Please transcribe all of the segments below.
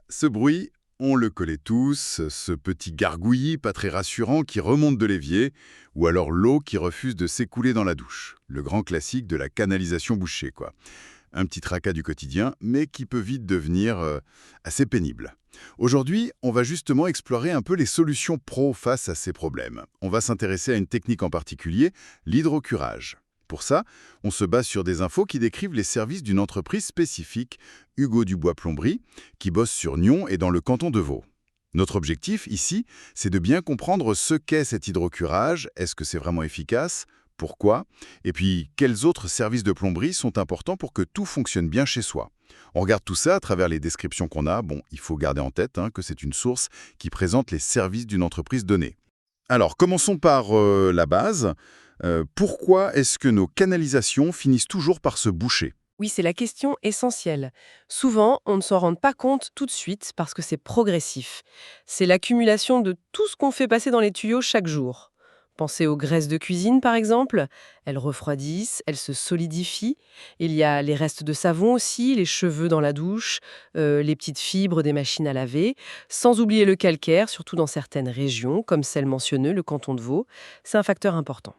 Ce bruit, on le connaît tous, ce petit gargouillis pas très rassurant qui remonte de l'évier, ou alors l'eau qui refuse de s'écouler dans la douche. Le grand classique de la canalisation bouchée, quoi. Un petit tracas du quotidien, mais qui peut vite devenir assez pénible. Aujourd'hui, on va justement explorer un peu les solutions pro face à ces problèmes. On va s'intéresser à une technique en particulier, l'hydrocurage. Pour ça, on se base sur des infos qui décrivent les services d'une entreprise spécifique, Hugo Dubois Plomberie, qui bosse sur Nyon et dans le canton de Vaud. Notre objectif, ici, c'est de bien comprendre ce qu'est cet hydrocurage, est-ce que c'est vraiment efficace, pourquoi, et puis quels autres services de plomberie sont importants pour que tout fonctionne bien chez soi. On regarde tout ça à travers les descriptions qu'on a. Bon, il faut garder en tête que c'est une source qui présente les services d'une entreprise donnée. Alors, commençons par la base. Pourquoi est-ce que nos canalisations finissent toujours par se boucher? Oui, c'est la question essentielle. Souvent, on ne s'en rend pas compte tout de suite parce que c'est progressif. C'est l'accumulation de tout ce qu'on fait passer dans les tuyaux chaque jour. Pensez aux graisses de cuisine, par exemple. Elles refroidissent, elles se solidifient. Il y a les restes de savon aussi, les cheveux dans la douche, les petites fibres des machines à laver. Sans oublier le calcaire, surtout dans certaines régions, comme celle mentionnée, le canton de Vaud. C'est un facteur important.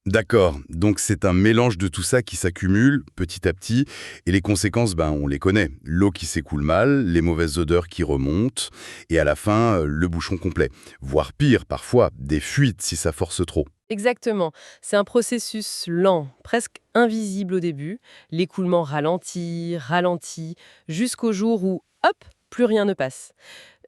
D'accord, donc c'est un mélange de tout ça qui s'accumule petit à petit, et les conséquences, on les connaît. L'eau qui s'écoule mal, les mauvaises odeurs qui remontent, et à la fin, le bouchon complet. Voire pire, parfois, des fuites si ça force trop. Exactement. C'est un processus lent, presque invisible au début. L'écoulement ralentit, ralentit, jusqu'au jour où, hop, plus rien ne passe.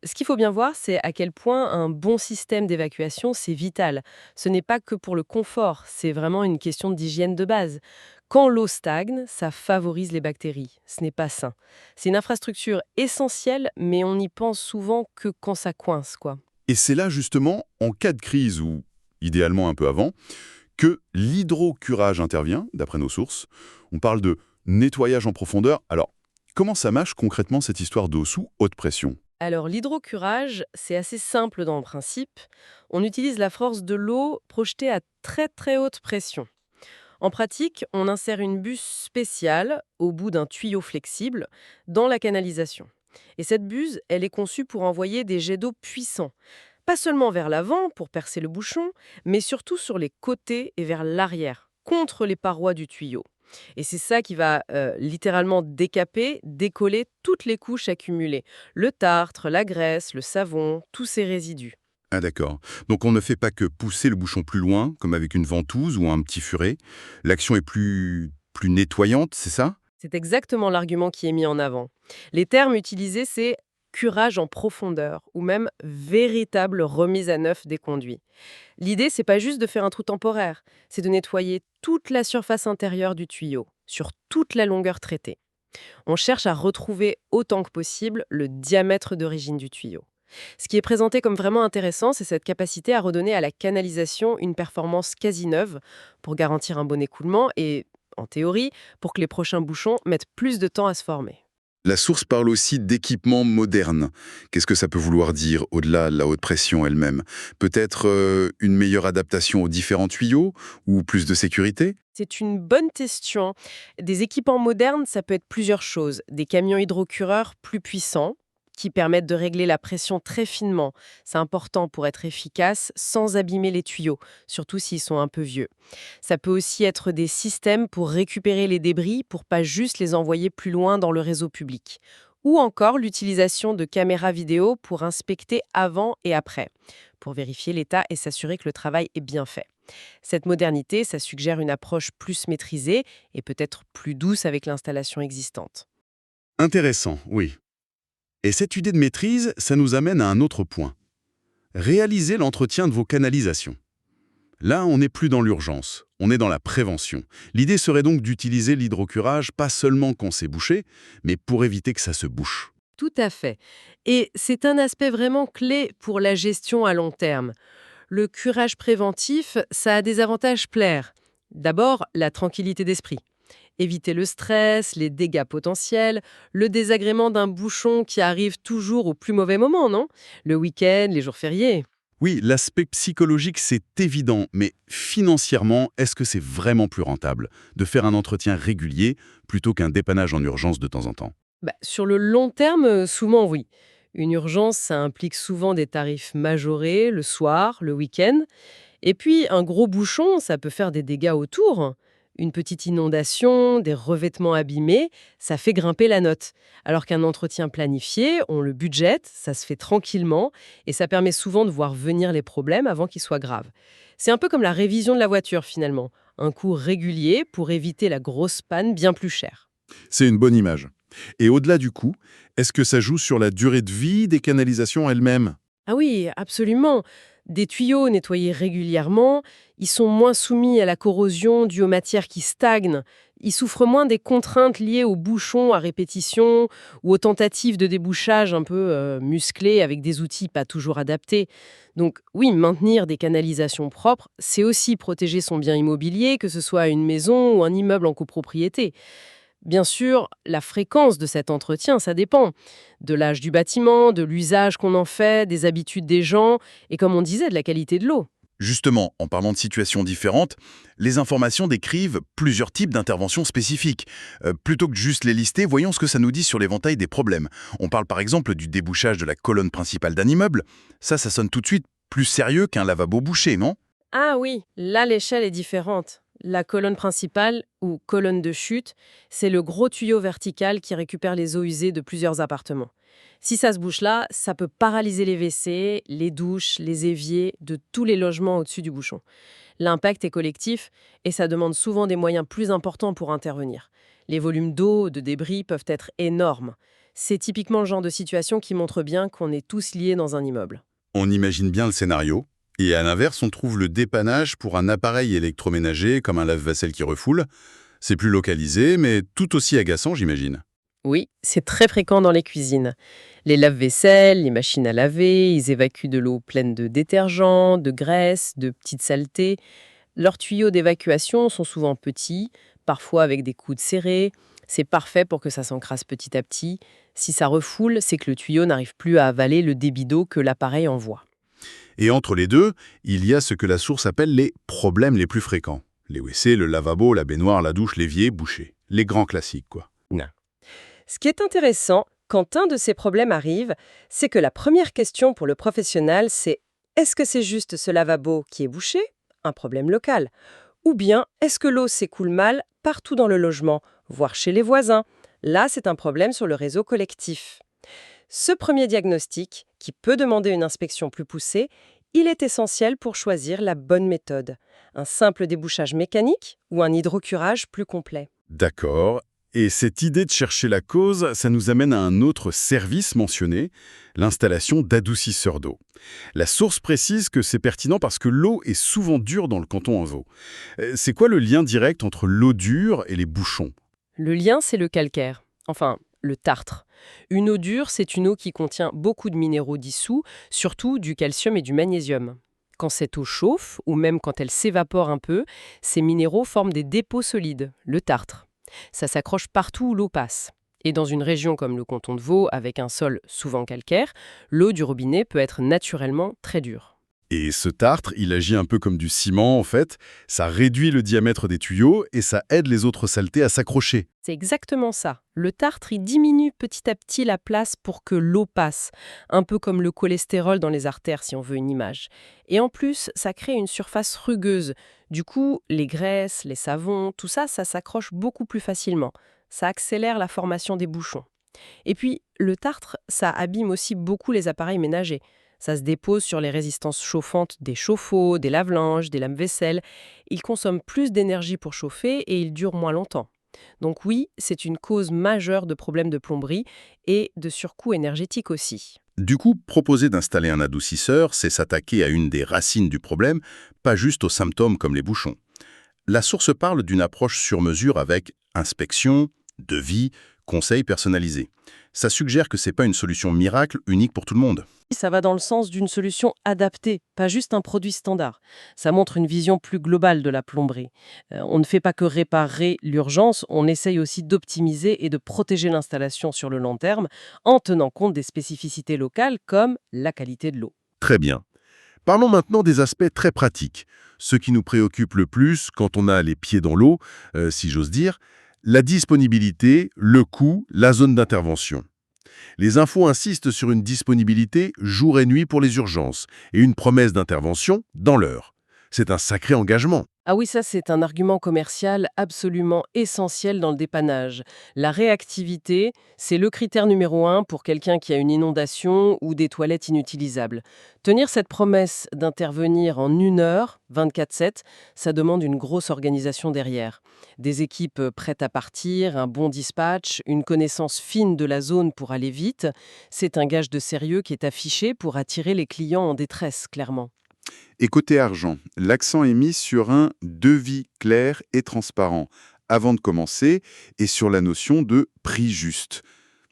Ce qu'il faut bien voir, c'est à quel point un bon système d'évacuation, c'est vital. Ce n'est pas que pour le confort, c'est vraiment une question d'hygiène de base. Quand l'eau stagne, ça favorise les bactéries. Ce n'est pas sain. C'est une infrastructure essentielle, mais on n'y pense souvent que quand ça coince, quoi. Et c'est là, justement, en cas de crise, ou idéalement un peu avant, que l'hydrocurage intervient, d'après nos sources. On parle de nettoyage en profondeur. Alors, comment ça marche concrètement cette histoire d'eau sous haute pression? Alors l'hydrocurage, c'est assez simple dans le principe. On utilise la force de l'eau projetée à très très haute pression. En pratique, on insère une buse spéciale au bout d'un tuyau flexible dans la canalisation. Et cette buse, elle est conçue pour envoyer des jets d'eau puissants. Pas seulement vers l'avant pour percer le bouchon, mais surtout sur les côtés et vers l'arrière, contre les parois du tuyau. Et c'est ça qui va littéralement décaper, décoller toutes les couches accumulées. Le tartre, la graisse, le savon, tous ces résidus. Ah d'accord. Donc on ne fait pas que pousser le bouchon plus loin, comme avec une ventouse ou un petit furet. L'action est plus nettoyante, c'est ça? C'est exactement l'argument qui est mis en avant. Les termes utilisés, c'est curage en profondeur ou même véritable remise à neuf des conduits. L'idée, c'est pas juste de faire un trou temporaire, c'est de nettoyer toute la surface intérieure du tuyau, sur toute la longueur traitée. On cherche à retrouver autant que possible le diamètre d'origine du tuyau. Ce qui est présenté comme vraiment intéressant, c'est cette capacité à redonner à la canalisation une performance quasi neuve pour garantir un bon écoulement et, en théorie, pour que les prochains bouchons mettent plus de temps à se former. La source parle aussi d'équipements modernes. Qu'est-ce que ça peut vouloir dire au-delà de la haute pression elle-même? Peut-être une meilleure adaptation aux différents tuyaux ou plus de sécurité? C'est une bonne question. Des équipements modernes, ça peut être plusieurs choses. Des camions hydrocureurs plus puissants, qui permettent de régler la pression très finement. C'est important pour être efficace sans abîmer les tuyaux, surtout s'ils sont un peu vieux. Ça peut aussi être des systèmes pour récupérer les débris pour pas juste les envoyer plus loin dans le réseau public. Ou encore l'utilisation de caméras vidéo pour inspecter avant et après, pour vérifier l'état et s'assurer que le travail est bien fait. Cette modernité, ça suggère une approche plus maîtrisée et peut-être plus douce avec l'installation existante. Intéressant, oui. Et cette idée de maîtrise, ça nous amène à un autre point. Réaliser l'entretien de vos canalisations. Là, on n'est plus dans l'urgence, on est dans la prévention. L'idée serait donc d'utiliser l'hydrocurage pas seulement quand c'est bouché, mais pour éviter que ça se bouche. Tout à fait. Et c'est un aspect vraiment clé pour la gestion à long terme. Le curage préventif, ça a des avantages clairs. D'abord, la tranquillité d'esprit. Éviter le stress, les dégâts potentiels, le désagrément d'un bouchon qui arrive toujours au plus mauvais moment, non? Le week-end, les jours fériés. Oui, l'aspect psychologique, c'est évident, mais financièrement, est-ce que c'est vraiment plus rentable de faire un entretien régulier plutôt qu'un dépannage en urgence de temps en temps? Sur le long terme, souvent oui. Une urgence, ça implique souvent des tarifs majorés le soir, le week-end. Et puis, un gros bouchon, ça peut faire des dégâts autour. Une petite inondation, des revêtements abîmés, ça fait grimper la note. Alors qu'un entretien planifié, on le budgète, ça se fait tranquillement et ça permet souvent de voir venir les problèmes avant qu'ils soient graves. C'est un peu comme la révision de la voiture finalement. Un coût régulier pour éviter la grosse panne bien plus chère. C'est une bonne image. Et au-delà du coût, est-ce que ça joue sur la durée de vie des canalisations elles-mêmes? Ah oui, absolument. Des tuyaux nettoyés régulièrement, ils sont moins soumis à la corrosion due aux matières qui stagnent. Ils souffrent moins des contraintes liées aux bouchons à répétition ou aux tentatives de débouchage un peu musclées avec des outils pas toujours adaptés. Donc oui, maintenir des canalisations propres, c'est aussi protéger son bien immobilier, que ce soit une maison ou un immeuble en copropriété. Bien sûr, la fréquence de cet entretien, ça dépend. De l'âge du bâtiment, de l'usage qu'on en fait, des habitudes des gens et, comme on disait, de la qualité de l'eau. Justement, en parlant de situations différentes, les informations décrivent plusieurs types d'interventions spécifiques. Plutôt que de juste les lister, voyons ce que ça nous dit sur l'éventail des problèmes. On parle par exemple du débouchage de la colonne principale d'un immeuble. Ça sonne tout de suite plus sérieux qu'un lavabo bouché, non? Ah oui, là l'échelle est différente. La colonne principale, ou colonne de chute, c'est le gros tuyau vertical qui récupère les eaux usées de plusieurs appartements. Si ça se bouche là, ça peut paralyser les WC, les douches, les éviers de tous les logements au-dessus du bouchon. L'impact est collectif et ça demande souvent des moyens plus importants pour intervenir. Les volumes d'eau, de débris peuvent être énormes. C'est typiquement le genre de situation qui montre bien qu'on est tous liés dans un immeuble. On imagine bien le scénario. Et à l'inverse, on trouve le dépannage pour un appareil électroménager comme un lave-vaisselle qui refoule. C'est plus localisé, mais tout aussi agaçant, j'imagine. Oui, c'est très fréquent dans les cuisines. Les lave-vaisselle, les machines à laver, ils évacuent de l'eau pleine de détergents, de graisse, de petites saletés. Leurs tuyaux d'évacuation sont souvent petits, parfois avec des coudes serrés. C'est parfait pour que ça s'encrasse petit à petit. Si ça refoule, c'est que le tuyau n'arrive plus à avaler le débit d'eau que l'appareil envoie. Et entre les deux, il y a ce que la source appelle les problèmes les plus fréquents. Les WC, le lavabo, la baignoire, la douche, l'évier, bouché. Les grands classiques, quoi. Ce qui est intéressant, quand un de ces problèmes arrive, c'est que la première question pour le professionnel, c'est est-ce que c'est juste ce lavabo qui est bouché, un problème local, ou bien est-ce que l'eau s'écoule mal partout dans le logement, voire chez les voisins? Là, c'est un problème sur le réseau collectif. Ce premier diagnostic, qui peut demander une inspection plus poussée, il est essentiel pour choisir la bonne méthode. Un simple débouchage mécanique ou un hydrocurage plus complet. D'accord. Et cette idée de chercher la cause, ça nous amène à un autre service mentionné, l'installation d'adoucisseurs d'eau. La source précise que c'est pertinent parce que l'eau est souvent dure dans le canton en Vaud. C'est quoi le lien direct entre l'eau dure et les bouchons? Le lien, c'est le calcaire. Enfin, le tartre. Une eau dure, c'est une eau qui contient beaucoup de minéraux dissous, surtout du calcium et du magnésium. Quand cette eau chauffe, ou même quand elle s'évapore un peu, ces minéraux forment des dépôts solides, le tartre. Ça s'accroche partout où l'eau passe. Et dans une région comme le canton de Vaud, avec un sol souvent calcaire, l'eau du robinet peut être naturellement très dure. Et ce tartre, il agit un peu comme du ciment en fait. Ça réduit le diamètre des tuyaux et ça aide les autres saletés à s'accrocher. C'est exactement ça. Le tartre, il diminue petit à petit la place pour que l'eau passe, un peu comme le cholestérol dans les artères si on veut une image. Et en plus, ça crée une surface rugueuse. Du coup, les graisses, les savons, tout ça, ça s'accroche beaucoup plus facilement. Ça accélère la formation des bouchons. Et puis, le tartre, ça abîme aussi beaucoup les appareils ménagers. Ça se dépose sur les résistances chauffantes des chauffe-eau, des lave-linges, des lames-vaisselle. Il consomme plus d'énergie pour chauffer et il dure moins longtemps. Donc oui, c'est une cause majeure de problèmes de plomberie et de surcoût énergétique aussi. Du coup, proposer d'installer un adoucisseur, c'est s'attaquer à une des racines du problème, pas juste aux symptômes comme les bouchons. La source parle d'une approche sur mesure avec inspection, devis, conseils personnalisés. Ça suggère que c'est pas une solution miracle unique pour tout le monde. Ça va dans le sens d'une solution adaptée, pas juste un produit standard. Ça montre une vision plus globale de la plomberie. On ne fait pas que réparer l'urgence, on essaye aussi d'optimiser et de protéger l'installation sur le long terme en tenant compte des spécificités locales comme la qualité de l'eau. Très bien. Parlons maintenant des aspects très pratiques. Ce qui nous préoccupe le plus quand on a les pieds dans l'eau, si j'ose dire, La disponibilité, le coût, la zone d'intervention. Les infos insistent sur une disponibilité jour et nuit pour les urgences et une promesse d'intervention dans l'heure. C'est un sacré engagement. Ah oui, ça c'est un argument commercial absolument essentiel dans le dépannage. La réactivité, c'est le critère numéro un pour quelqu'un qui a une inondation ou des toilettes inutilisables. Tenir cette promesse d'intervenir en 1 heure, 24/7, ça demande une grosse organisation derrière. Des équipes prêtes à partir, un bon dispatch, une connaissance fine de la zone pour aller vite, c'est un gage de sérieux qui est affiché pour attirer les clients en détresse, clairement. Et côté argent, l'accent est mis sur un devis clair et transparent avant de commencer et sur la notion de prix juste.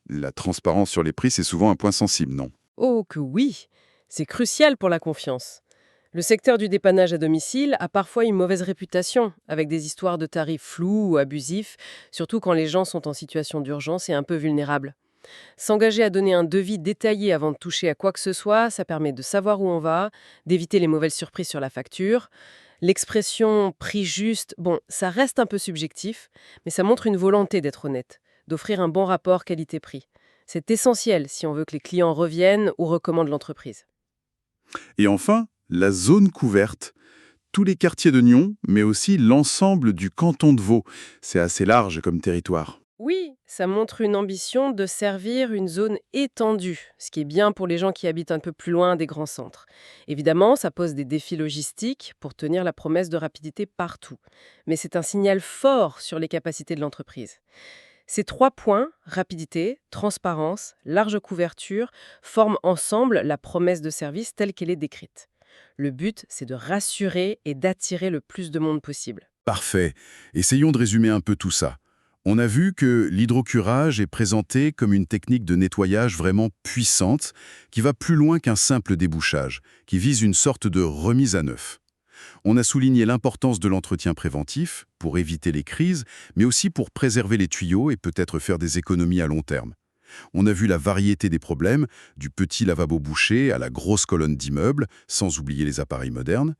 La transparence sur les prix, c'est souvent un point sensible, non? Oh que oui, c'est crucial pour la confiance. Le secteur du dépannage à domicile a parfois une mauvaise réputation, avec des histoires de tarifs flous ou abusifs, surtout quand les gens sont en situation d'urgence et un peu vulnérables. S'engager à donner un devis détaillé avant de toucher à quoi que ce soit, ça permet de savoir où on va, d'éviter les mauvaises surprises sur la facture. L'expression prix juste, bon, ça reste un peu subjectif, mais ça montre une volonté d'être honnête, d'offrir un bon rapport qualité-prix. C'est essentiel si on veut que les clients reviennent ou recommandent l'entreprise. Et enfin, la zone couverte. Tous les quartiers de Nyon, mais aussi l'ensemble du canton de Vaud. C'est assez large comme territoire. Oui, ça montre une ambition de servir une zone étendue, ce qui est bien pour les gens qui habitent un peu plus loin des grands centres. Évidemment, ça pose des défis logistiques pour tenir la promesse de rapidité partout. Mais c'est un signal fort sur les capacités de l'entreprise. Ces 3 points, rapidité, transparence, large couverture, forment ensemble la promesse de service telle qu'elle est décrite. Le but, c'est de rassurer et d'attirer le plus de monde possible. Parfait. Essayons de résumer un peu tout ça. On a vu que l'hydrocurage est présenté comme une technique de nettoyage vraiment puissante qui va plus loin qu'un simple débouchage, qui vise une sorte de remise à neuf. On a souligné l'importance de l'entretien préventif pour éviter les crises, mais aussi pour préserver les tuyaux et peut-être faire des économies à long terme. On a vu la variété des problèmes, du petit lavabo bouché à la grosse colonne d'immeubles, sans oublier les appareils modernes.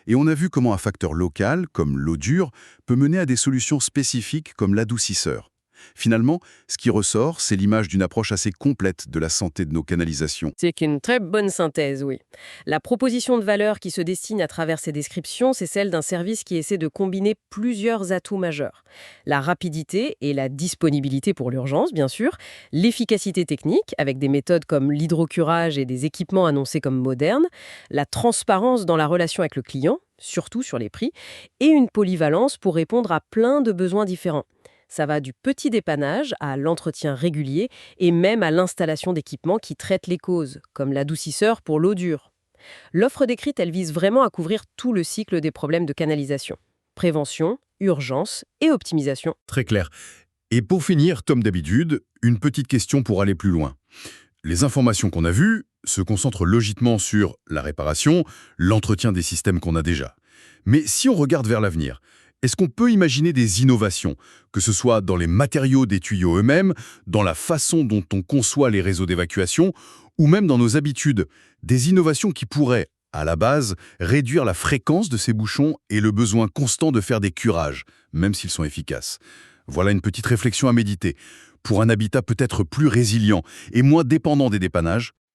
Et on a vu comment un facteur local, comme l'eau dure, peut mener à des solutions spécifiques comme l'adoucisseur. Finalement, ce qui ressort, c'est l'image d'une approche assez complète de la santé de nos canalisations. C'est une très bonne synthèse, oui. La proposition de valeur qui se dessine à travers ces descriptions, c'est celle d'un service qui essaie de combiner plusieurs atouts majeurs. La rapidité et la disponibilité pour l'urgence, bien sûr, l'efficacité technique, avec des méthodes comme l'hydrocurage et des équipements annoncés comme modernes, la transparence dans la relation avec le client, surtout sur les prix, et une polyvalence pour répondre à plein de besoins différents. Ça va du petit dépannage à l'entretien régulier et même à l'installation d'équipements qui traitent les causes, comme l'adoucisseur pour l'eau dure. L'offre décrite, elle vise vraiment à couvrir tout le cycle des problèmes de canalisation. Prévention, urgence et optimisation. Très clair. Et pour finir, comme d'habitude, une petite question pour aller plus loin. Les informations qu'on a vues se concentrent logiquement sur la réparation, l'entretien des systèmes qu'on a déjà. Mais si on regarde vers l'avenir, est-ce qu'on peut imaginer des innovations, que ce soit dans les matériaux des tuyaux eux-mêmes, dans la façon dont on conçoit les réseaux d'évacuation, ou même dans nos habitudes, des innovations qui pourraient, à la base, réduire la fréquence de ces bouchons et le besoin constant de faire des curages, même s'ils sont efficaces. Voilà une petite réflexion à méditer. Pour un habitat peut-être plus résilient et moins dépendant des dépannages,